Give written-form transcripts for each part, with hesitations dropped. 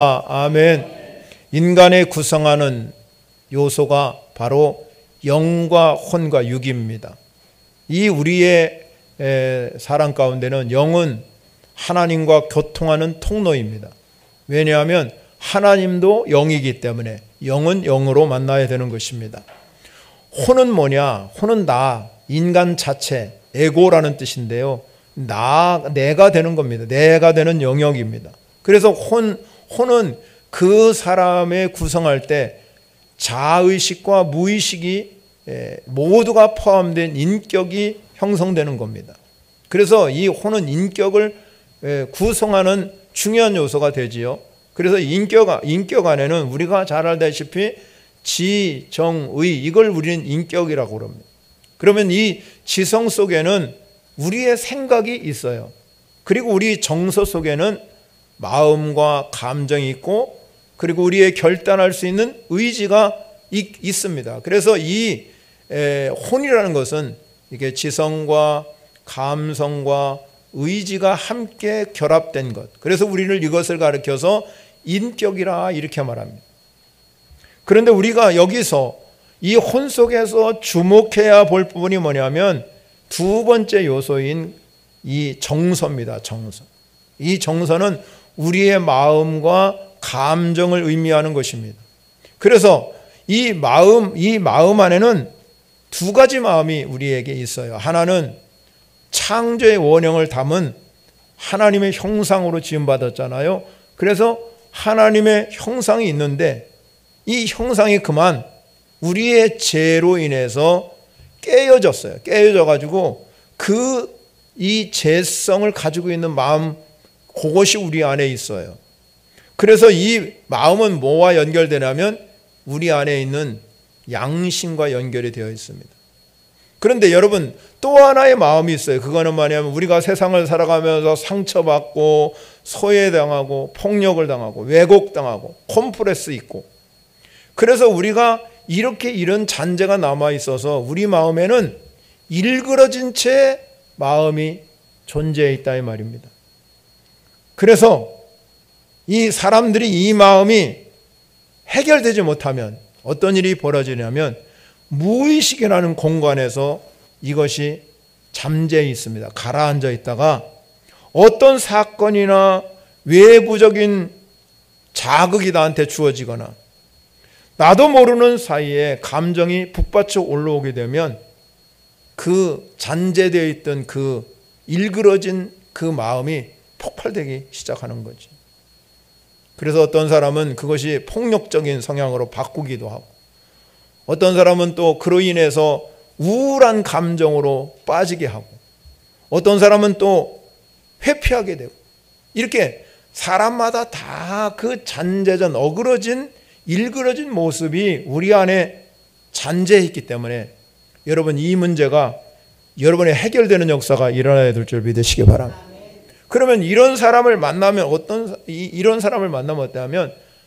아멘. 인간의 구성하는 요소가 바로 영과 혼과 육입니다. 이 우리의 사람 가운데는 영은 하나님과 교통하는 통로입니다. 왜냐하면 하나님도 영이기 때문에 영은 영으로 만나야 되는 것입니다. 혼은 뭐냐? 혼은 나, 인간 자체, 에고라는 뜻인데요. 내가 되는 겁니다. 내가 되는 영역입니다. 그래서 혼은 그 사람의 구성할 때 자의식과 무의식이 모두가 포함된 인격이 형성되는 겁니다. 그래서 이 혼은 인격을 구성하는 중요한 요소가 되지요. 그래서 인격 안에는 우리가 잘 알다시피 지, 정, 의, 이걸 우리는 인격이라고 그럽니다. 그러면 이 지성 속에는 우리의 생각이 있어요. 그리고 우리 정서 속에는 마음과 감정이 있고, 그리고 우리의 결단할 수 있는 의지가 있습니다. 그래서 이 혼이라는 것은 이게 지성과 감성과 의지가 함께 결합된 것. 그래서 우리를 이것을 가리켜서 인격이라 이렇게 말합니다. 그런데 우리가 여기서 이 혼 속에서 주목해야 볼 부분이 뭐냐면 두 번째 요소인 이 정서입니다. 정서. 이 정서는 우리의 마음과 감정을 의미하는 것입니다. 그래서 이 마음 안에는 두 가지 마음이 우리에게 있어요. 하나는 창조의 원형을 담은 하나님의 형상으로 지음받았잖아요. 그래서 하나님의 형상이 있는데 이 형상이 그만 우리의 죄로 인해서 깨어졌어요. 깨어져가지고 이 죄성을 가지고 있는 마음, 그것이 우리 안에 있어요. 그래서 이 마음은 뭐와 연결되냐면 우리 안에 있는 양심과 연결이 되어 있습니다. 그런데 여러분, 또 하나의 마음이 있어요. 그거는 뭐냐면 우리가 세상을 살아가면서 상처받고 소외당하고 폭력을 당하고 왜곡당하고 콤플렉스 있고, 그래서 우리가 이런 잔재가 남아 있어서 우리 마음에는 일그러진 채 마음이 존재해 있다 이 말입니다. 그래서 이 사람들이 이 마음이 해결되지 못하면 어떤 일이 벌어지냐면 무의식이라는 공간에서 이것이 잠재해 있습니다. 가라앉아 있다가 어떤 사건이나 외부적인 자극이 나한테 주어지거나 나도 모르는 사이에 감정이 북받쳐 올라오게 되면 그 잔재되어 있던 그 일그러진 그 마음이 폭발되기 시작하는 거지. 그래서 어떤 사람은 그것이 폭력적인 성향으로 바꾸기도 하고, 어떤 사람은 또 그로 인해서 우울한 감정으로 빠지게 하고, 어떤 사람은 또 회피하게 되고, 이렇게 사람마다 다 그 잔재전 일그러진 모습이 우리 안에 잔재해 있기 때문에 여러분, 이 문제가 여러분의 해결되는 역사가 일어나야 될 줄 믿으시기 바랍니다. 그러면 이런 사람을 만나면 어떠냐면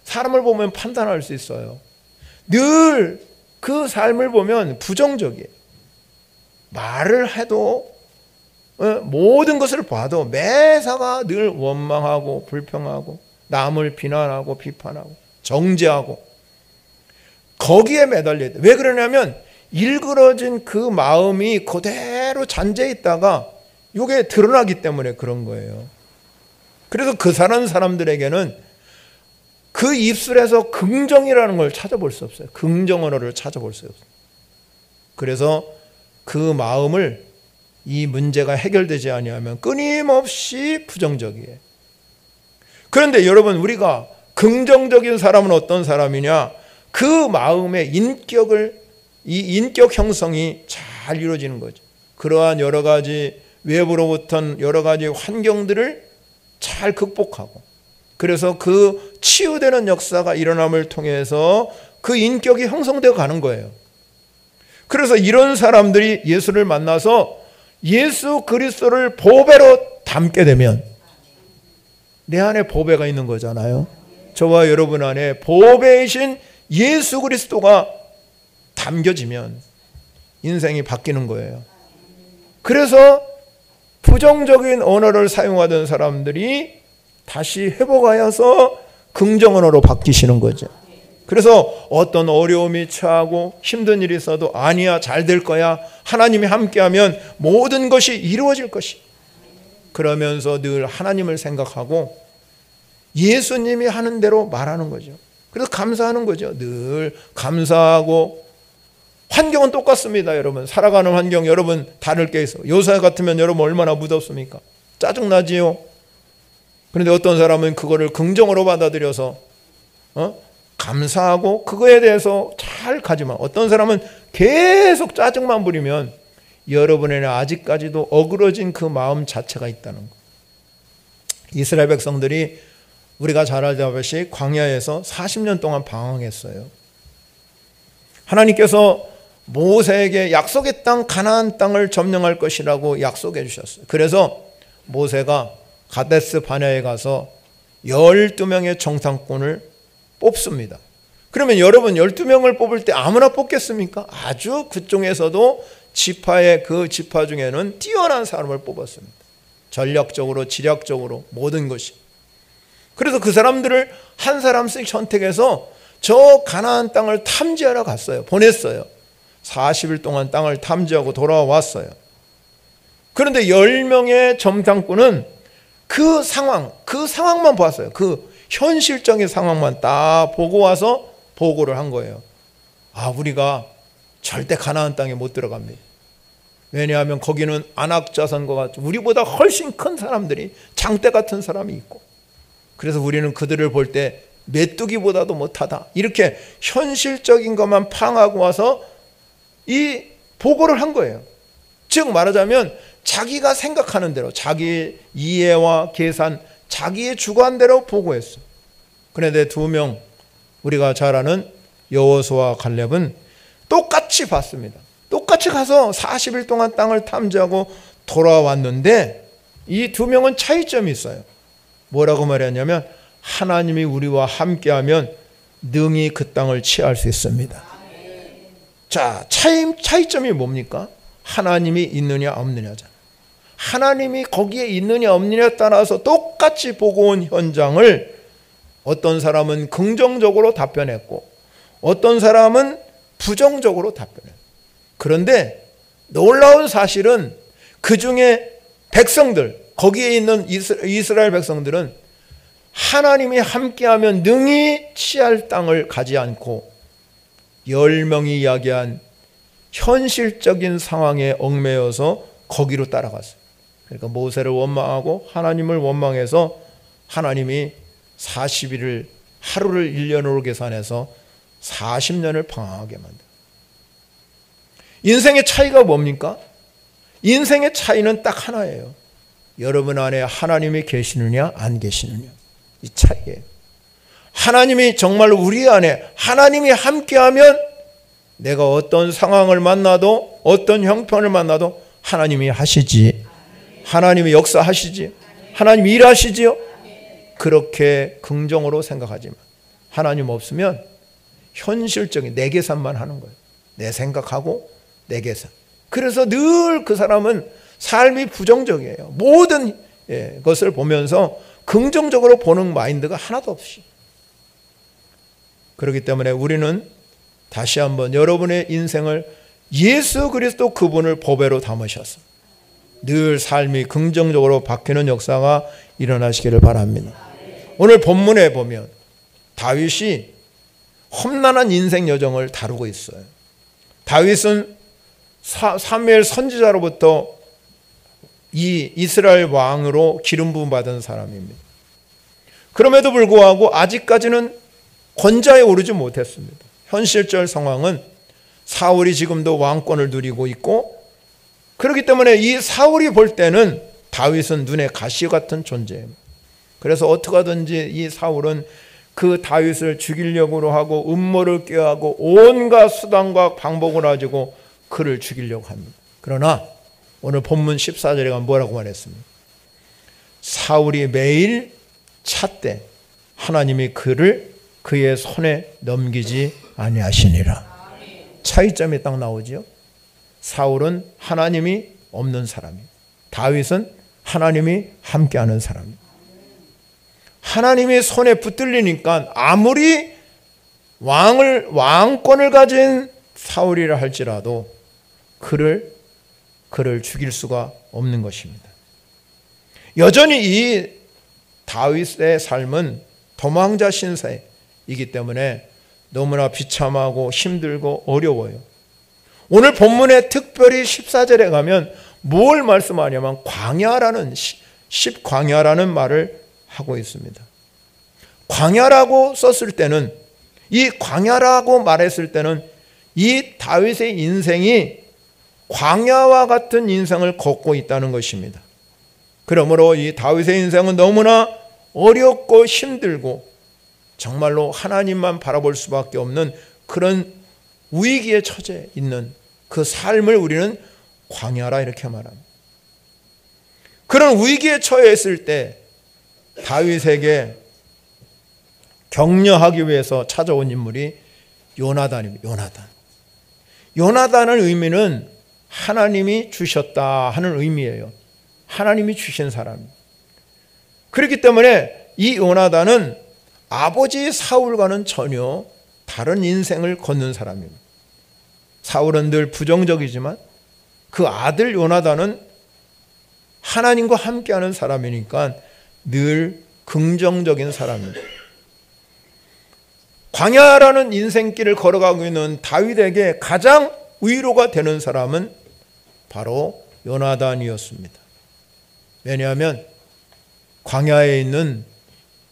사람을 보면 판단할 수 있어요. 늘 그 삶을 보면 부정적이에요. 말을 해도 모든 것을 봐도 매사가 늘 원망하고 불평하고 남을 비난하고 비판하고 정죄하고 거기에 매달려 있다. 왜 그러냐면 일그러진 그 마음이 그대로 잔재해 있다가 이게 드러나기 때문에 그런 거예요. 그래서 그 사람들에게는 그 입술에서 긍정이라는 걸 찾아볼 수 없어요. 긍정 언어를 찾아볼 수 없어요. 그래서 그 마음을 이 문제가 해결되지 아니하면 끊임없이 부정적이에요. 그런데 여러분, 우리가 긍정적인 사람은 어떤 사람이냐? 그 마음의 이 인격 형성이 잘 이루어지는 거죠. 그러한 여러 가지 외부로부터 여러 가지 환경들을 잘 극복하고, 그래서 그 치유되는 역사가 일어남을 통해서 그 인격이 형성되어 가는 거예요. 그래서 이런 사람들이 예수를 만나서 예수 그리스도를 보배로 담게 되면 내 안에 보배가 있는 거잖아요. 저와 여러분 안에 보배이신 예수 그리스도가 담겨지면 인생이 바뀌는 거예요. 그래서 부정적인 언어를 사용하던 사람들이 다시 회복하여서 긍정언어로 바뀌시는 거죠. 그래서 어떤 어려움이 처하고 힘든 일이 있어도 아니야, 잘 될 거야, 하나님이 함께하면 모든 것이 이루어질 것이. 그러면서 늘 하나님을 생각하고 예수님이 하는 대로 말하는 거죠. 그래서 감사하는 거죠. 늘 감사하고. 환경은 똑같습니다. 여러분, 살아가는 환경 여러분 다를 게 있어요. 요새 같으면 여러분 얼마나 무덥습니까? 짜증나지요. 그런데 어떤 사람은 그거를 긍정으로 받아들여서 감사하고 그거에 대해서 잘 가지만, 어떤 사람은 계속 짜증만 부리면 여러분에는 아직까지도 어그러진 그 마음 자체가 있다는 거. 이스라엘 백성들이 우리가 잘 알다시피 광야에서 40년 동안 방황했어요. 하나님께서 모세에게 약속의 땅 가나안 땅을 점령할 것이라고 약속해 주셨어요. 그래서 모세가 가데스 바네아에 가서 12명의 정탐꾼을 뽑습니다. 그러면 여러분 12명을 뽑을 때 아무나 뽑겠습니까? 아주 그 중에서도 지파의 그 지파 중에는 뛰어난 사람을 뽑았습니다. 전략적으로, 지략적으로 모든 것이. 그래서 그 사람들을 한 사람씩 선택해서 저 가나안 땅을 탐지하러 갔어요. 보냈어요. 40일 동안 땅을 탐지하고 돌아왔어요. 그런데 10명의 정탐꾼은 그 상황만 봤어요. 그 현실적인 상황만 딱 보고 와서 보고를 한 거예요. 아, 우리가 절대 가나안 땅에 못 들어갑니다. 왜냐하면 거기는 아낙 자손과 같이 우리보다 훨씬 큰 사람들이, 장대 같은 사람이 있고, 그래서 우리는 그들을 볼 때 메뚜기보다도 못하다. 이렇게 현실적인 것만 파악하고 와서 이 보고를 한 거예요. 즉 말하자면 자기가 생각하는 대로, 자기 이해와 계산, 자기의 주관대로 보고했어. 그런데 2명, 우리가 잘 아는 여호수아와 갈렙은 똑같이 봤습니다. 똑같이 가서 40일 동안 땅을 탐지하고 돌아왔는데 이 2명은 차이점이 있어요. 뭐라고 말했냐면 하나님이 우리와 함께하면 능히 그 땅을 취할 수 있습니다. 자, 차이점이 뭡니까? 하나님이 있느냐 없느냐잖아. 하나님이 거기에 있느냐 없느냐에 따라서 똑같이 보고 온 현장을 어떤 사람은 긍정적으로 답변했고 어떤 사람은 부정적으로 답변했어요. 그런데 놀라운 사실은 그 중에 백성들, 거기에 있는 이스라엘 백성들은 하나님이 함께하면 능히 취할 땅을 가지 않고 10명이 이야기한 현실적인 상황에 얽매여서 거기로 따라갔어요. 그러니까 모세를 원망하고 하나님을 원망해서 하나님이 40일을, 하루를 1년으로 계산해서 40년을 방황하게 만들어요. 인생의 차이가 뭡니까? 인생의 차이는 딱 하나예요. 여러분 안에 하나님이 계시느냐 안 계시느냐, 이 차이예요. 하나님이 정말로 우리 안에, 하나님이 함께하면 내가 어떤 상황을 만나도 어떤 형편을 만나도 하나님이 하시지, 하나님이 역사하시지, 하나님이 일하시지요. 그렇게 긍정으로 생각하지만 하나님 없으면 현실적인 내 계산만 하는 거예요. 내 생각하고 내 계산. 그래서 늘 그 사람은 삶이 부정적이에요. 모든 것을 보면서 긍정적으로 보는 마인드가 하나도 없이. 그렇기 때문에 우리는 다시 한번 여러분의 인생을 예수 그리스도 그분을 보배로 담으셔서 늘 삶이 긍정적으로 바뀌는 역사가 일어나시기를 바랍니다. 오늘 본문에 보면 다윗이 험난한 인생 여정을 다루고 있어요. 다윗은 사무엘 선지자로부터 이 이스라엘 왕으로 기름 부음 받은 사람입니다. 그럼에도 불구하고 아직까지는 권좌에 오르지 못했습니다. 현실적 상황은 사울이 지금도 왕권을 누리고 있고, 그렇기 때문에 이 사울이 볼 때는 다윗은 눈에 가시 같은 존재입니다. 그래서 어떻게 하든지 이 사울은 그 다윗을 죽이려고 하고 음모를 꾀하고 온갖 수단과 방법을 가지고 그를 죽이려고 합니다. 그러나 오늘 본문 14절에 가면 뭐라고 말했습니까? 사울이 매일 찾되 하나님이 그를 그의 손에 넘기지 아니하시니라. 차이점이 딱 나오죠. 사울은 하나님이 없는 사람이에요. 다윗은 하나님이 함께하는 사람이에요. 하나님이 손에 붙들리니까 아무리 왕권을 가진 사울이라 할지라도 그를 죽일 수가 없는 것입니다. 여전히 이 다윗의 삶은 도망자 신세이기 때문에 너무나 비참하고 힘들고 어려워요. 오늘 본문에 특별히 14절에 가면 뭘 말씀하냐면 광야라는 십광야라는 말을 하고 있습니다. 광야라고 썼을 때는, 이 광야라고 말했을 때는 이 다윗의 인생이 광야와 같은 인생을 걷고 있다는 것입니다. 그러므로 이 다윗의 인생은 너무나 어렵고 힘들고 정말로 하나님만 바라볼 수밖에 없는 그런 위기에 처해 있는 그 삶을 우리는 광야라 이렇게 말합니다. 그런 위기에 처해 있을 때 다윗에게 격려하기 위해서 찾아온 인물이 요나단입니다. 요나단의 의미는 하나님이 주셨다 하는 의미예요. 하나님이 주신 사람입니다. 그렇기 때문에 이 요나단은 아버지 사울과는 전혀 다른 인생을 걷는 사람입니다. 사울은 늘 부정적이지만 그 아들 요나단은 하나님과 함께하는 사람이니까 늘 긍정적인 사람입니다. 광야라는 인생길을 걸어가고 있는 다윗에게 가장 위로가 되는 사람은 바로 요나단이었습니다. 왜냐하면 광야에 있는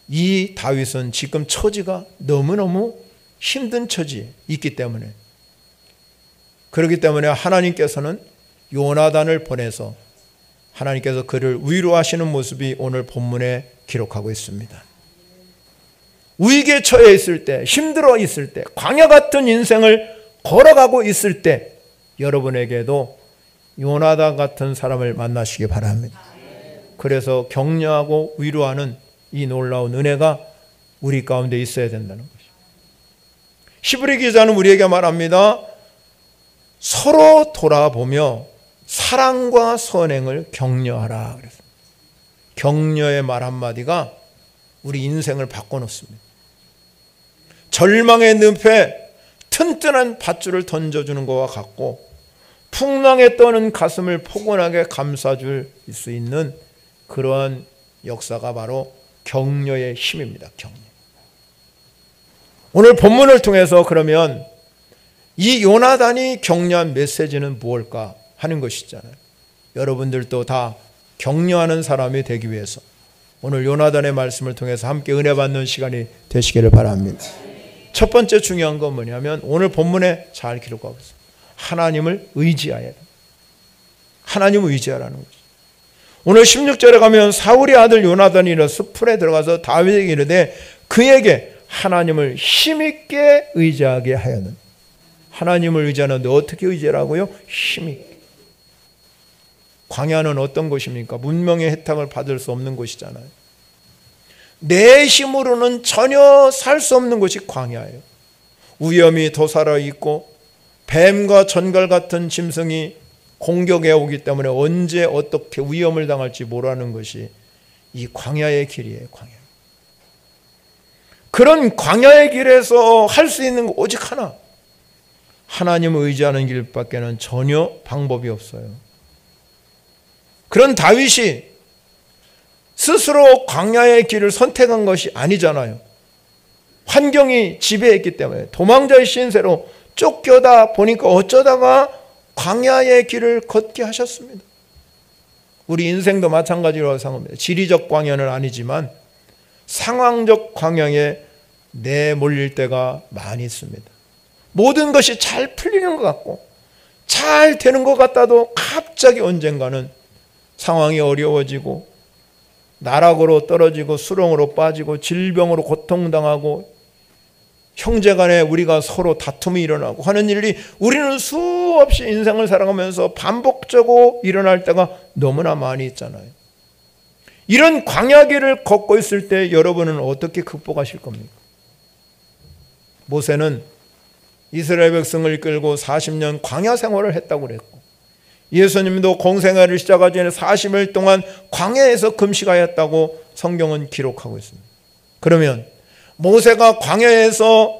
이 다윗은 지금 처지가 너무너무 힘든 처지에 있기 때문에, 그렇기 때문에 하나님께서는 요나단을 보내서 하나님께서 그를 위로하시는 모습이 오늘 본문에 기록하고 있습니다. 위기에 처해 있을 때, 힘들어 있을 때, 광야 같은 인생을 걸어가고 있을 때 여러분에게도 요나단 같은 사람을 만나시기 바랍니다. 그래서 격려하고 위로하는 이 놀라운 은혜가 우리 가운데 있어야 된다는 것입니다. 히브리 기자는 우리에게 말합니다. 서로 돌아보며 사랑과 선행을 격려하라. 그래서 격려의 말 한마디가 우리 인생을 바꿔놓습니다. 절망의 늪에 튼튼한 밧줄을 던져주는 것과 같고, 풍랑에 떠는 가슴을 포근하게 감싸줄 수 있는 그러한 역사가 바로 격려의 힘입니다. 격려. 오늘 본문을 통해서 그러면 이 요나단이 격려한 메시지는 무엇일까 하는 것이잖아요. 여러분들도 다 격려하는 사람이 되기 위해서 오늘 요나단의 말씀을 통해서 함께 은혜 받는 시간이 되시기를 바랍니다. 첫 번째 중요한 건 뭐냐면 오늘 본문에 잘 기록하고 있습니다. 하나님을 의지해야 됩니다. 하나님을 의지하라는 거죠. 오늘 16절에 가면 사울의 아들 요나단이 일어서 풀에 들어가서 다윗에게 이르되 그에게 하나님을 힘있게 의지하게 하였는. 하나님을 의지하는데 어떻게 의지하라고요? 힘있게. 광야는 어떤 곳입니까? 문명의 혜택을 받을 수 없는 곳이잖아요. 내 힘으로는 전혀 살 수 없는 곳이 광야예요. 위험이 도사려 있고 뱀과 전갈 같은 짐승이 공격해 오기 때문에 언제 어떻게 위험을 당할지 모르는 것이 이 광야의 길이에요. 광야. 그런 광야의 길에서 할 수 있는 거 오직 하나, 하나님을 의지하는 길밖에는 전혀 방법이 없어요. 그런 다윗이 스스로 광야의 길을 선택한 것이 아니잖아요. 환경이 지배했기 때문에 도망자의 신세로 쫓겨다 보니까 어쩌다가 광야의 길을 걷게 하셨습니다. 우리 인생도 마찬가지로 생각합니다. 지리적 광야는 아니지만 상황적 광야에 내몰릴 때가 많이 있습니다. 모든 것이 잘 풀리는 것 같고 잘 되는 것 같아도 갑자기 언젠가는 상황이 어려워지고 나락으로 떨어지고 수렁으로 빠지고 질병으로 고통당하고 형제간에 우리가 서로 다툼이 일어나고 하는 일이 우리는 수없이 인생을 살아가면서 반복적으로 일어날 때가 너무나 많이 있잖아요. 이런 광야길을 걷고 있을 때 여러분은 어떻게 극복하실 겁니까? 모세는 이스라엘 백성을 이끌고 40년 광야 생활을 했다고 그랬고, 예수님도 공생애를 시작하기 전에 40일 동안 광야에서 금식하였다고 성경은 기록하고 있습니다. 그러면 모세가 광야에서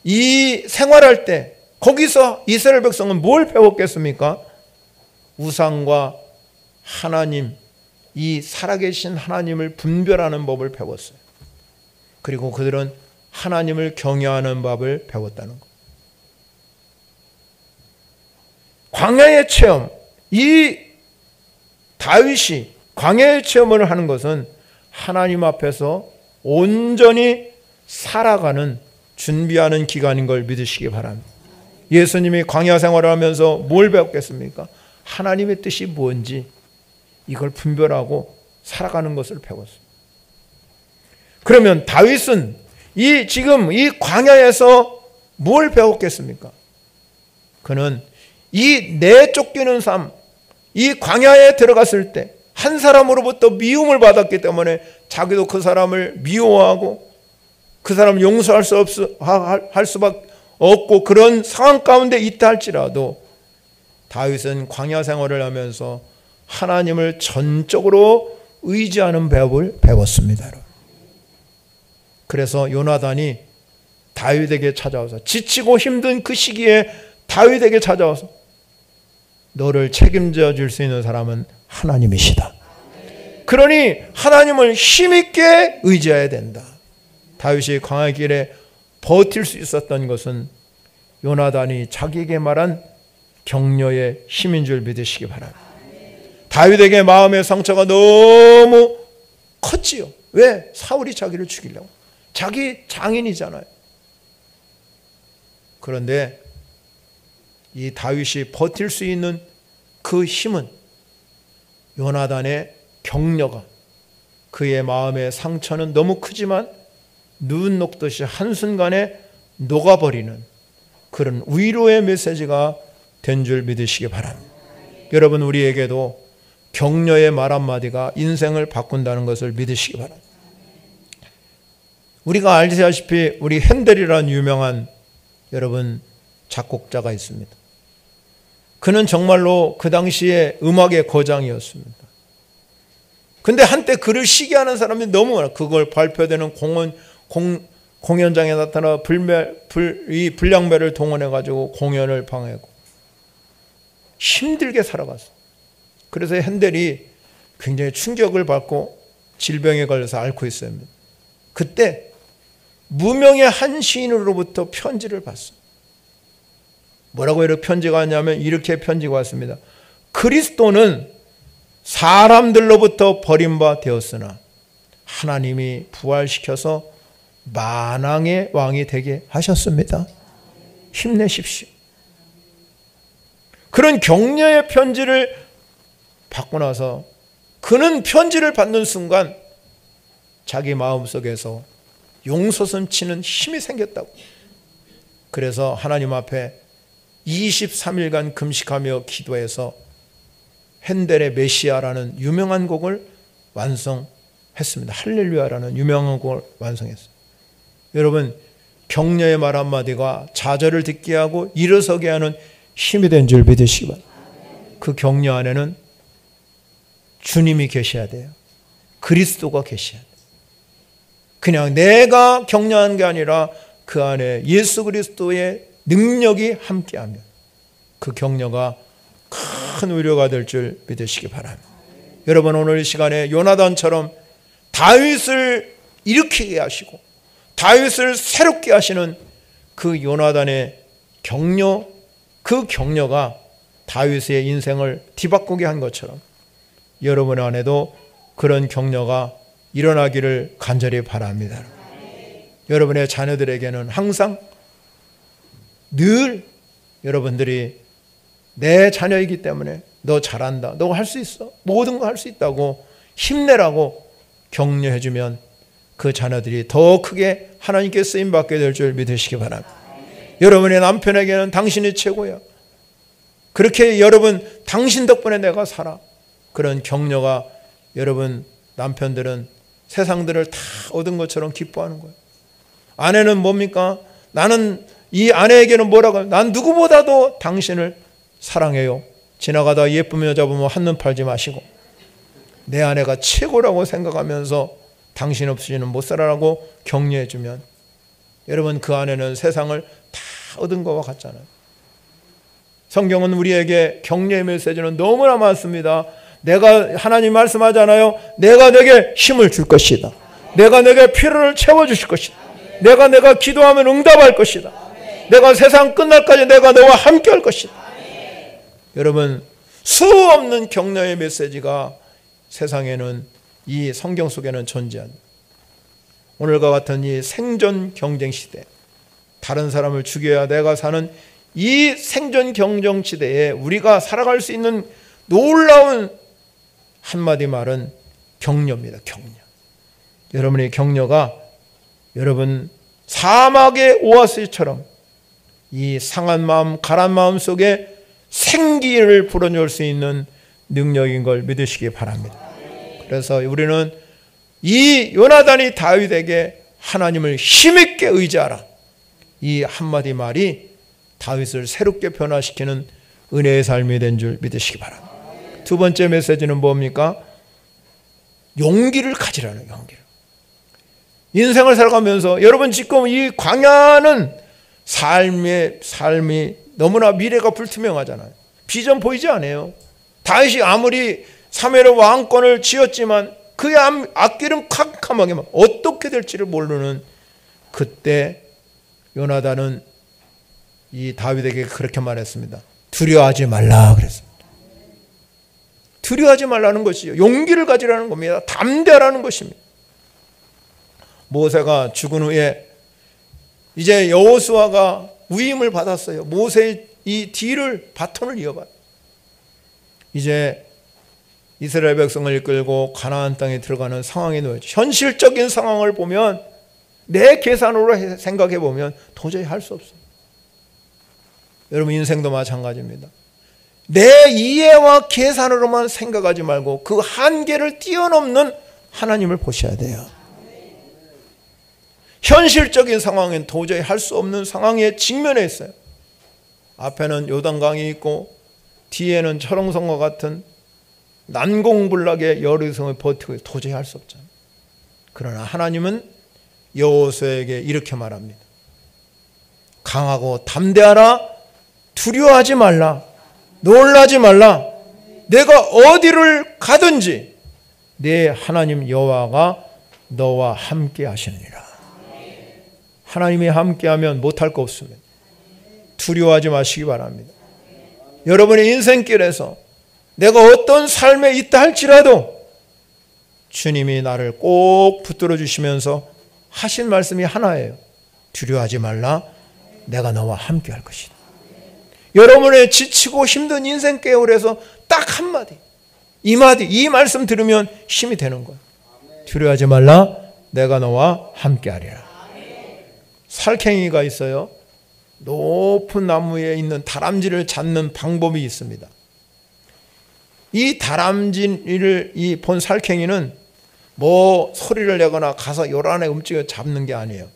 이 생활할 때 거기서 이스라엘 백성은 뭘 배웠겠습니까? 우상과 하나님, 이 살아계신 하나님을 분별하는 법을 배웠어요. 그리고 그들은 하나님을 경외하는 법을 배웠다는 것. 광야의 체험, 이 다윗이 광야의 체험을 하는 것은 하나님 앞에서 온전히 살아가는 준비하는 기간인 걸 믿으시기 바랍니다. 예수님이 광야 생활을 하면서 뭘 배웠겠습니까? 하나님의 뜻이 뭔지 이걸 분별하고 살아가는 것을 배웠어요. 그러면 다윗은 지금 이 광야에서 뭘 배웠겠습니까? 그는 이 내쫓기는 삶, 이 광야에 들어갔을 때 한 사람으로부터 미움을 받았기 때문에 자기도 그 사람을 미워하고 그 사람을 용서할 할 수밖에 없고 그런 상황 가운데 있다 할지라도 다윗은 광야 생활을 하면서 하나님을 전적으로 의지하는 법을 배웠습니다. 그래서 요나단이 다윗에게 찾아와서 지치고 힘든 그 시기에 다윗에게 찾아와서 너를 책임져 줄 수 있는 사람은 하나님이시다. 그러니 하나님을 힘있게 의지해야 된다. 다윗이 광야 길에 버틸 수 있었던 것은 요나단이 자기에게 말한 격려의 힘인 줄 믿으시기 바랍니다. 다윗에게 마음의 상처가 너무 컸지요. 왜? 사울이 자기를 죽이려고. 자기 장인이잖아요. 그런데 이 다윗이 버틸 수 있는 그 힘은 요나단의 격려가, 그의 마음의 상처는 너무 크지만 눈 녹듯이 한순간에 녹아버리는 그런 위로의 메시지가 된 줄 믿으시기 바랍니다. 여러분, 우리에게도 격려의 말 한마디가 인생을 바꾼다는 것을 믿으시기 바랍니다. 우리가 알다시피 우리 핸델이라는 유명한 여러분 작곡자가 있습니다. 그는 정말로 그 당시에 음악의 거장이었습니다. 근데 한때 그를 시기하는 사람이 너무 많아. 그걸 발표되는 공연장에 나타나 이 불량배를 동원해가지고 공연을 방해하고 힘들게 살아갔어. 그래서 핸델이 굉장히 충격을 받고 질병에 걸려서 앓고 있어요. 그때 무명의 한 시인으로부터 편지를 받습니다. 뭐라고 이렇게 편지가 왔냐면 이렇게 편지가 왔습니다. 그리스도는 사람들로부터 버림바 되었으나 하나님이 부활시켜서 만왕의 왕이 되게 하셨습니다. 힘내십시오. 그런 격려의 편지를 받고 나서 그는 편지를 받는 순간 자기 마음속에서 용솟음 치는 힘이 생겼다고. 그래서 하나님 앞에 23일간 금식하며 기도해서 핸델의 메시아라는 유명한 곡을 완성했습니다. 할렐루야라는 유명한 곡을 완성했어요. 여러분, 격려의 말 한마디가 좌절을 듣게 하고 일어서게 하는 힘이 된 줄 믿으시기 바랍니다. 그 격려 안에는 주님이 계셔야 돼요. 그리스도가 계셔야 돼요. 그냥 내가 격려한 게 아니라 그 안에 예수 그리스도의 능력이 함께하면 그 격려가 큰 위로가 될 줄 믿으시기 바랍니다. 여러분, 오늘 이 시간에 요나단처럼 다윗을 일으키게 하시고 다윗을 새롭게 하시는 그 요나단의 격려, 그 격려가 다윗의 인생을 뒤바꾸게 한 것처럼 여러분 안에도 그런 격려가 일어나기를 간절히 바랍니다. 여러분의 자녀들에게는 항상 늘 여러분들이 내 자녀이기 때문에 너 잘한다, 너 할 수 있어, 모든 거 할 수 있다고 힘내라고 격려해주면 그 자녀들이 더 크게 하나님께 쓰임받게 될 줄 믿으시기 바랍니다. 여러분의 남편에게는 당신이 최고야, 그렇게 여러분 당신 덕분에 내가 살아, 그런 격려가 여러분 남편들은 세상들을 다 얻은 것처럼 기뻐하는 거예요. 아내는 뭡니까? 나는 이 아내에게는 뭐라고 해요? 난 누구보다도 당신을 사랑해요. 지나가다 예쁜 여자 보면 한눈 팔지 마시고 내 아내가 최고라고 생각하면서 당신 없이는 못 살아라고 격려해 주면 여러분 그 안에는 세상을 다 얻은 것과 같잖아요. 성경은 우리에게 격려의 메시지는 너무나 많습니다. 내가 하나님 말씀하잖아요. 내가 내게 힘을 줄 것이다. 내가 내게 필요를 채워주실 것이다. 내가 기도하면 응답할 것이다. 내가 세상 끝날까지 내가 너와 함께 할 것이다. 여러분 수 없는 격려의 메시지가 세상에는 이 성경 속에는 존재한다. 오늘과 같은 이 생존 경쟁 시대, 다른 사람을 죽여야 내가 사는 이 생존 경쟁 시대에 우리가 살아갈 수 있는 놀라운 한마디 말은 격려입니다. 격려. 여러분의 격려가 여러분 사막의 오아시스처럼 이 상한 마음, 가란 마음 속에 생기를 불어넣을 수 있는 능력인 걸 믿으시기 바랍니다. 그래서 우리는 이 요나단이 다윗에게 하나님을 힘있게 의지하라, 이 한마디 말이 다윗을 새롭게 변화시키는 은혜의 삶이 된 줄 믿으시기 바랍니다. 두 번째 메시지는 뭡니까? 용기를 가지라는, 용기를. 인생을 살아가면서 여러분 지금 이 광야는 삶이 너무나 미래가 불투명하잖아요. 비전 보이지 않아요. 다윗이 아무리 사무엘의 왕권을 쥐었지만 그의 앞길은 캄캄하게 어떻게 될지를 모르는 그때 요나단은 이 다윗에게 그렇게 말했습니다. 두려워하지 말라 그랬습니다. 두려워하지 말라는 것이요, 용기를 가지라는 겁니다. 담대하라는 것입니다. 모세가 죽은 후에 이제 여호수아가 위임을 받았어요. 모세의 이 뒤를 바톤을 이어받. 이제 이스라엘 백성을 이끌고 가나안 땅에 들어가는 상황에 놓여져. 현실적인 상황을 보면 내 계산으로 생각해 보면 도저히 할 수 없어요. 여러분 인생도 마찬가지입니다. 내 이해와 계산으로만 생각하지 말고 그 한계를 뛰어넘는 하나님을 보셔야 돼요. 현실적인 상황엔 도저히 할 수 없는 상황에 직면해 있어요. 앞에는 요단강이 있고 뒤에는 철옹성과 같은 난공불락의 여리성을 버티고 도저히 할 수 없잖아요. 그러나 하나님은 여호수아에게 이렇게 말합니다. 강하고 담대하라, 두려워하지 말라, 놀라지 말라. 내가 어디를 가든지 내 하나님 여호와가 너와 함께 하시느니라. 하나님이 함께하면 못할 거 없습니다. 두려워하지 마시기 바랍니다. 여러분의 인생길에서 내가 어떤 삶에 있다 할지라도 주님이 나를 꼭 붙들어 주시면서 하신 말씀이 하나예요. 두려워하지 말라, 내가 너와 함께 할 것이다. 여러분의 지치고 힘든 인생 계율에서 딱 한마디, 이 말씀 들으면 힘이 되는 거예요. 두려워하지 말라, 내가 너와 함께 하리라. 살쾡이가 있어요. 높은 나무에 있는 다람쥐를 잡는 방법이 있습니다. 이 다람쥐를 본 살쾡이는 뭐 소리를 내거나 가서 요란하게 움직여 잡는 게 아니에요.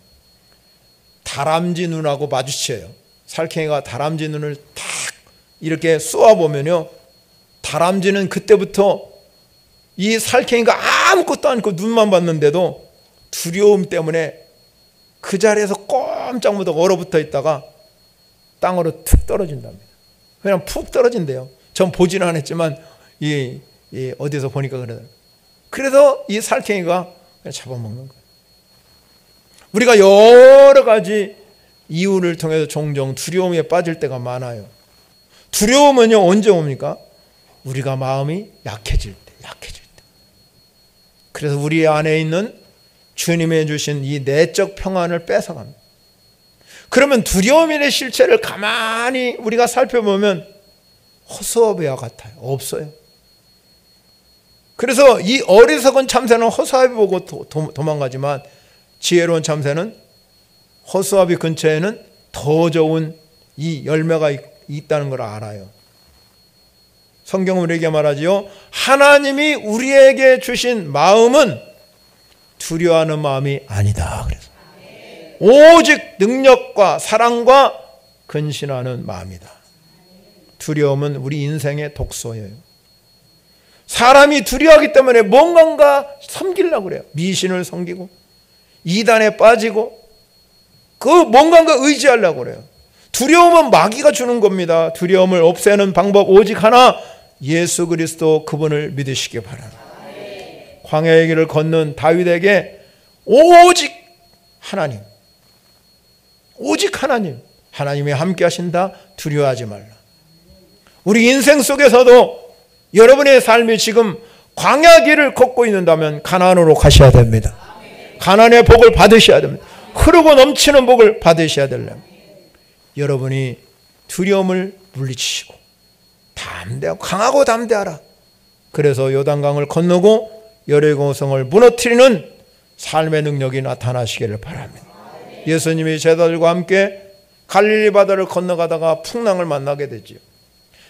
다람쥐 눈하고 마주쳐요. 살쾡이가 다람쥐 눈을 탁 이렇게 쏘아보면요, 다람쥐는 그때부터 이 살쾡이가 아무것도 않고 눈만 봤는데도 두려움 때문에 그 자리에서 꼼짝 못하고 얼어붙어 있다가 땅으로 툭 떨어진답니다. 그냥 푹 떨어진대요. 전 보지는 않았지만 어디서 보니까 그러더라고요. 그래서 이 살쾡이가 그냥 잡아먹는 거예요. 우리가 여러 가지 이유를 통해서 종종 두려움에 빠질 때가 많아요. 두려움은요 언제 옵니까? 우리가 마음이 약해질 때. 그래서 우리 안에 있는 주님의 주신 이 내적 평안을 뺏어갑니다. 그러면 두려움의 실체를 가만히 우리가 살펴보면 허수아비와 같아요. 없어요. 그래서 이 어리석은 참새는 허수아비 보고 도망가지만 지혜로운 참새는 허수아비 근처에는 더 좋은 이 열매가 있다는 걸 알아요. 성경은 우리에게 말하지요. 하나님이 우리에게 주신 마음은 두려워하는 마음이 아니다. 그래서 오직 능력과 사랑과 근신하는 마음이다. 두려움은 우리 인생의 독소예요. 사람이 두려워하기 때문에 뭔가 섬기려고 그래요. 미신을 섬기고 이단에 빠지고 그 뭔가 의지하려고 그래요. 두려움은 마귀가 주는 겁니다. 두려움을 없애는 방법 오직 하나, 예수 그리스도 그분을 믿으시기 바랍니다. 광야의 길을 걷는 다윗에게 오직 하나님, 오직 하나님, 하나님이 함께 하신다. 두려워하지 말라. 우리 인생 속에서도 여러분의 삶이 지금 광야 길을 걷고 있는다면 가나안으로 가셔야 됩니다. 가나안의 복을 받으셔야 됩니다. 흐르고 넘치는 복을 받으셔야 되려면 여러분이 두려움을 물리치시고 담대하고 강하고 담대하라. 그래서 요단강을 건너고 여리고성을 무너뜨리는 삶의 능력이 나타나시기를 바랍니다. 예수님이 제자들과 함께 갈릴리 바다를 건너가다가 풍랑을 만나게 되지요.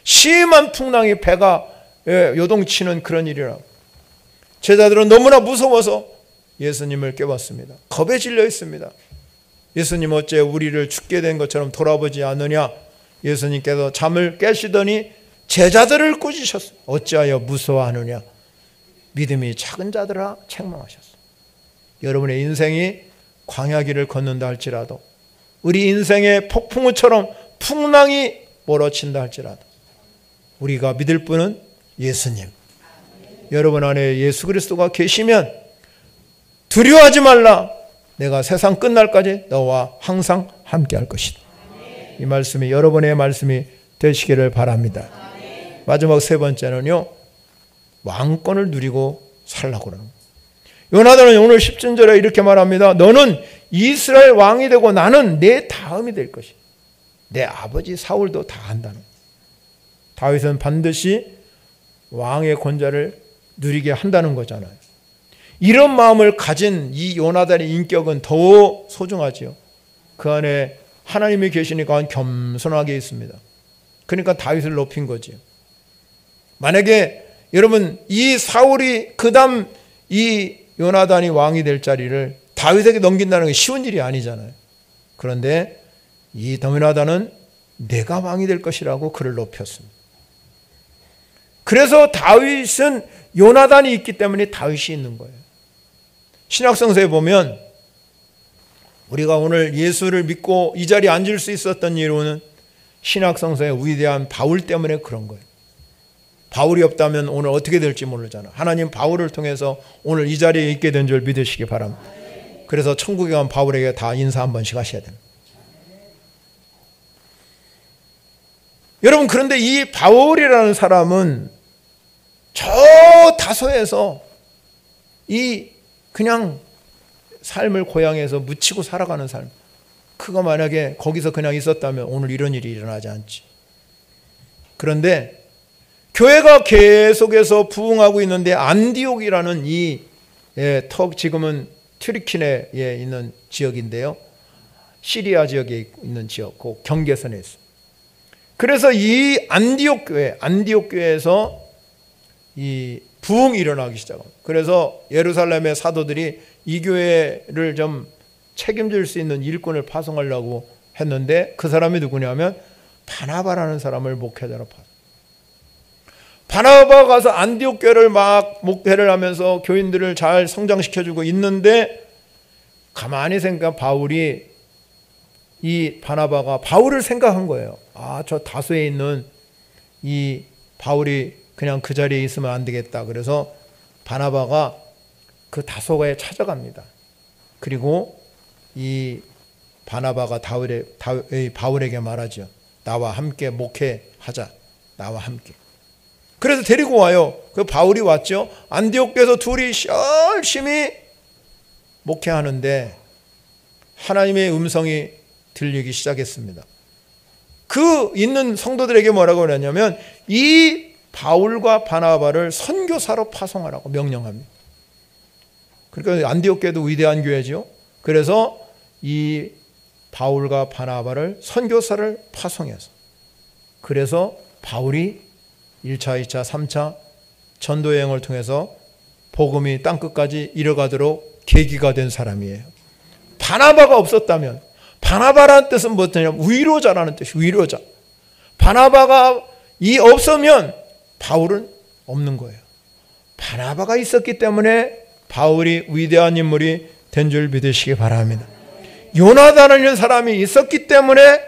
심한 풍랑이 배가 요동치는 그런 일이라고. 제자들은 너무나 무서워서 예수님을 깨웠습니다. 겁에 질려 있습니다. 예수님 어째 우리를 죽게 된 것처럼 돌아보지 않느냐. 예수님께서 잠을 깨시더니 제자들을 꾸짖으셨어요. 어찌하여 무서워하느냐. 믿음이 작은 자들아 책망하셨어요. 여러분의 인생이 광야길을 걷는다 할지라도, 우리 인생의 폭풍우처럼 풍랑이 몰아친다 할지라도 우리가 믿을 분은 예수님. 여러분 안에 예수 그리스도가 계시면 두려워하지 말라. 내가 세상 끝날까지 너와 항상 함께 할 것이다. 이 말씀이 여러분의 말씀이 되시기를 바랍니다. 마지막 세 번째는요, 왕권을 누리고 살라고 그러는 거예요. 요나단은 오늘 10절에 이렇게 말합니다. 너는 이스라엘 왕이 되고 나는 내 다음이 될 것이다. 내 아버지 사울도 다 한다는 거예요. 다윗은 반드시 왕의 권좌를 누리게 한다는 거잖아요. 이런 마음을 가진 이 요나단의 인격은 더 소중하지요. 그 안에 하나님이 계시니까 겸손하게 있습니다. 그러니까 다윗을 높인 거지요. 만약에 여러분 이 사울이 그다음 이 요나단이 왕이 될 자리를 다윗에게 넘긴다는 게 쉬운 일이 아니잖아요. 그런데 이 요나단은 내가 왕이 될 것이라고 그를 높였습니다. 그래서 다윗은 요나단이 있기 때문에 다윗이 있는 거예요. 신약성서에 보면 우리가 오늘 예수를 믿고 이 자리에 앉을 수 있었던 이유는 신약성서의 위대한 바울 때문에 그런 거예요. 바울이 없다면 오늘 어떻게 될지 모르잖아. 하나님 바울을 통해서 오늘 이 자리에 있게 된 줄 믿으시기 바랍니다. 그래서 천국에 간 바울에게 다 인사 한 번씩 하셔야 됩니다. 여러분, 그런데 이 바울이라는 사람은 저 다소에서 이 그냥 삶을 고향에서 묻히고 살아가는 삶, 그거 만약에 거기서 그냥 있었다면 오늘 이런 일이 일어나지 않지. 그런데 교회가 계속해서 부흥하고 있는데 안디옥이라는 지금은 튀르키네에 있는 지역인데요. 시리아 지역에 있는 지역, 그 경계선에 있어요. 그래서 이 안디옥 교회에서 이 부흥이 일어나기 시작합니다. 그래서 예루살렘의 사도들이 이 교회를 좀 책임질 수 있는 일꾼을 파송하려고 했는데 그 사람이 누구냐면 바나바라는 사람을 목회자로 파송. 바나바가 가서 안디옥 교회를 막 목회를 하면서 교인들을 잘 성장시켜주고 있는데 가만히 생각 바울이 이 바나바가 바울을 생각한 거예요. 아, 저 다소에 있는 이 바울이 그냥 그 자리에 있으면 안 되겠다. 그래서 바나바가 그 다소가에 찾아갑니다. 그리고 이 바나바가 바울에게 말하죠. 나와 함께 목회하자. 나와 함께. 그래서 데리고 와요. 그 바울이 왔죠. 안디옥에서 둘이 열심히 목회하는데 하나님의 음성이 들리기 시작했습니다. 그 있는 성도들에게 뭐라고 하냐면 이 바울과 바나바를 선교사로 파송하라고 명령합니다. 그러니까 안디옥 교회도 위대한 교회죠. 그래서 이 바울과 바나바를 선교사를 파송해서 그래서 바울이 1차, 2차, 3차 전도여행을 통해서 복음이 땅끝까지 이뤄가도록 계기가 된 사람이에요. 바나바가 없었다면, 바나바라는 뜻은 뭐냐면 위로자라는 뜻이 위로자. 바나바가 없으면 바울은 없는 거예요. 바나바가 있었기 때문에 바울이 위대한 인물이 된 줄 믿으시기 바랍니다. 요나단이라는 사람이 있었기 때문에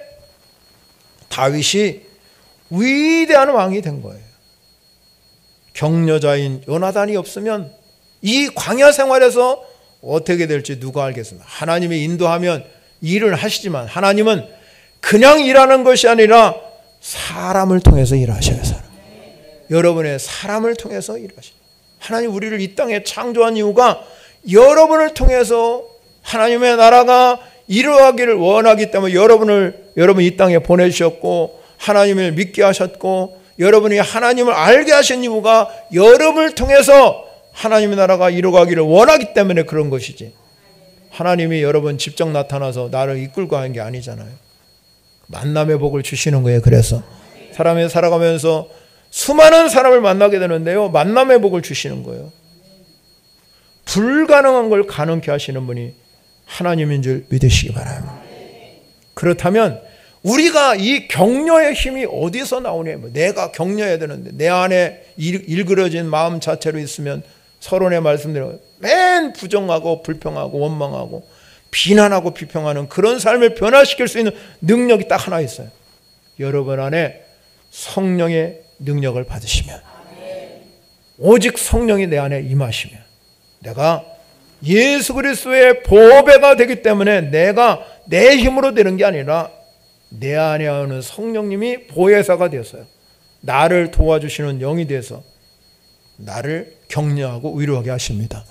다윗이 위대한 왕이 된 거예요. 격려자인 요나단이 없으면 이 광야 생활에서 어떻게 될지 누가 알겠습니까? 하나님이 인도하면 일을 하시지만 하나님은 그냥 일하는 것이 아니라 사람을 통해서 일하셔요. 여러분의 사람을 통해서 일하셔요. 하나님 우리를 이 땅에 창조한 이유가 여러분을 통해서 하나님의 나라가 이루어가기를 원하기 때문에 여러분 이 땅에 보내주셨고 하나님을 믿게 하셨고 여러분이 하나님을 알게 하신 이유가 여러분을 통해서 하나님의 나라가 이루어가기를 원하기 때문에 그런 것이지, 하나님이 여러분 직접 나타나서 나를 이끌고 하는 게 아니잖아요. 만남의 복을 주시는 거예요. 그래서 사람이 살아가면서 수많은 사람을 만나게 되는데요, 만남의 복을 주시는 거예요. 불가능한 걸 가능케 하시는 분이 하나님인 줄 믿으시기 바랍니다. 그렇다면 우리가 이 격려의 힘이 어디서 나오냐면, 내가 격려해야 되는데 내 안에 일그러진 마음 자체로 있으면 서론의 말씀대로 맨 부정하고 불평하고 원망하고 비난하고 비평하는 그런 삶을 변화시킬 수 있는 능력이 딱 하나 있어요. 여러분 안에 성령의 능력을 받으시면, 오직 성령이 내 안에 임하시면, 내가 예수 그리스도의 보배가 되기 때문에 내가 내 힘으로 되는 게 아니라 내 안에 오는 성령님이 보혜사가 되어서요, 나를 도와주시는 영이 돼서 나를 격려하고 위로하게 하십니다.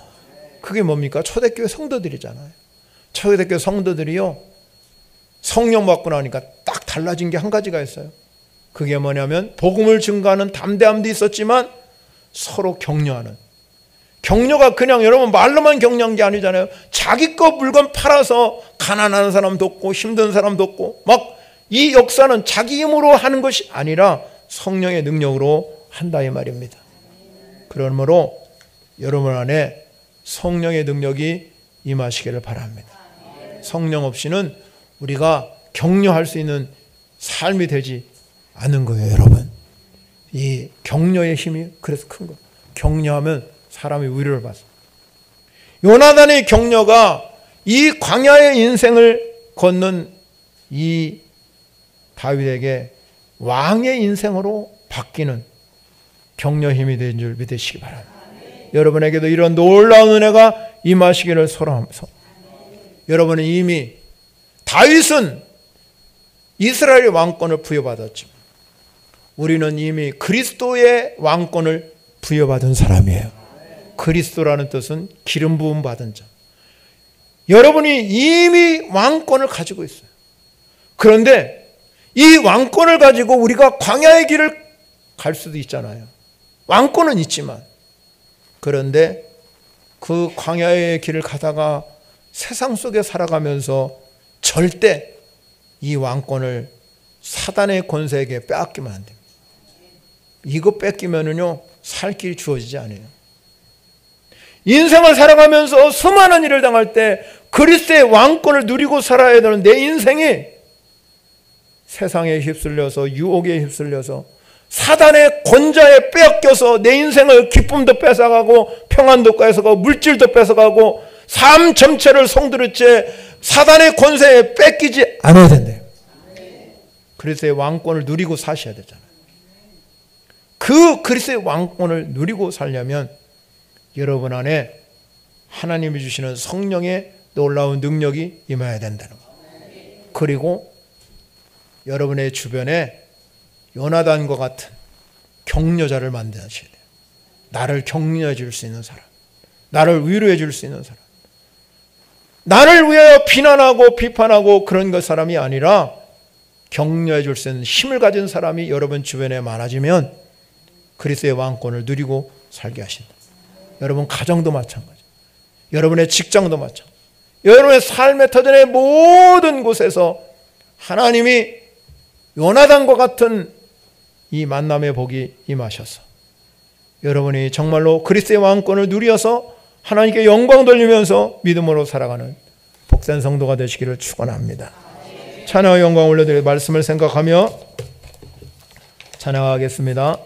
그게 뭡니까? 초대교회 성도들이잖아요. 초대교회 성도들이요, 성령 받고 나니까 딱 달라진 게 한 가지가 있어요. 그게 뭐냐면 복음을 증거하는 담대함도 있었지만 서로 격려하는, 격려가 그냥 여러분 말로만 격려한 게 아니잖아요. 자기 거 물건 팔아서 가난한 사람 돕고 힘든 사람 돕고 막, 이 역사는 자기 힘으로 하는 것이 아니라 성령의 능력으로 한다 이 말입니다. 그러므로 여러분 안에 성령의 능력이 임하시기를 바랍니다. 성령 없이는 우리가 격려할 수 있는 삶이 되지 않은 거예요. 여러분, 이 격려의 힘이 그래서 큰 거예요. 격려하면 사람이 위로를 받습니다. 요나단의 격려가 이 광야의 인생을 걷는 이 다윗에게 왕의 인생으로 바뀌는 격려 힘이 된 줄 믿으시기 바랍니다. 여러분에게도 이런 놀라운 은혜가 임하시기를 소원하면서, 여러분은 이미 다윗은 이스라엘의 왕권을 부여받았지만 우리는 이미 그리스도의 왕권을 부여받은 사람이에요. 그리스도라는 뜻은 기름 부음 받은 자. 여러분이 이미 왕권을 가지고 있어요. 그런데 이 왕권을 가지고 우리가 광야의 길을 갈 수도 있잖아요. 왕권은 있지만, 그런데 그 광야의 길을 가다가 세상 속에 살아가면서 절대 이 왕권을 사단의 권세에게 빼앗기면 안 됩니다. 이거 뺏기면은요, 살 길이 주어지지 않아요. 인생을 살아가면서 수많은 일을 당할 때 그리스도의 왕권을 누리고 살아야 되는 내 인생이 세상에 휩쓸려서, 유혹에 휩쓸려서, 사단의 권자에 빼앗겨서 내 인생을 기쁨도 뺏어가고 평안도 뺏어가고 물질도 뺏어가고 삶 전체를 송두리째 사단의 권세에 뺏기지 않아야 된대요. 그리스도의 왕권을 누리고 사셔야 되잖아요. 그 그리스도의 왕권을 누리고 살려면 여러분 안에 하나님이 주시는 성령의 놀라운 능력이 임해야 된다는 거예요. 그리고 여러분의 주변에 요나단과 같은 격려자를 만드셔야 돼요. 나를 격려해 줄 수 있는 사람, 나를 위로해 줄 수 있는 사람, 나를 위하여 비난하고 비판하고 그런 것 사람이 아니라 격려해 줄 수 있는 힘을 가진 사람이 여러분 주변에 많아지면 그리스도의 왕권을 누리고 살게 하신다. 여러분 가정도 마찬가지, 여러분의 직장도 마찬가지, 여러분의 삶의 터전의 모든 곳에서 하나님이 요나단과 같은 이 만남의 복이 임하셔서 여러분이 정말로 그리스도의 왕권을 누려서 하나님께 영광 돌리면서 믿음으로 살아가는 복된 성도가 되시기를 축원합니다. 찬양의 영광 올려드릴 말씀을 생각하며 찬양하겠습니다.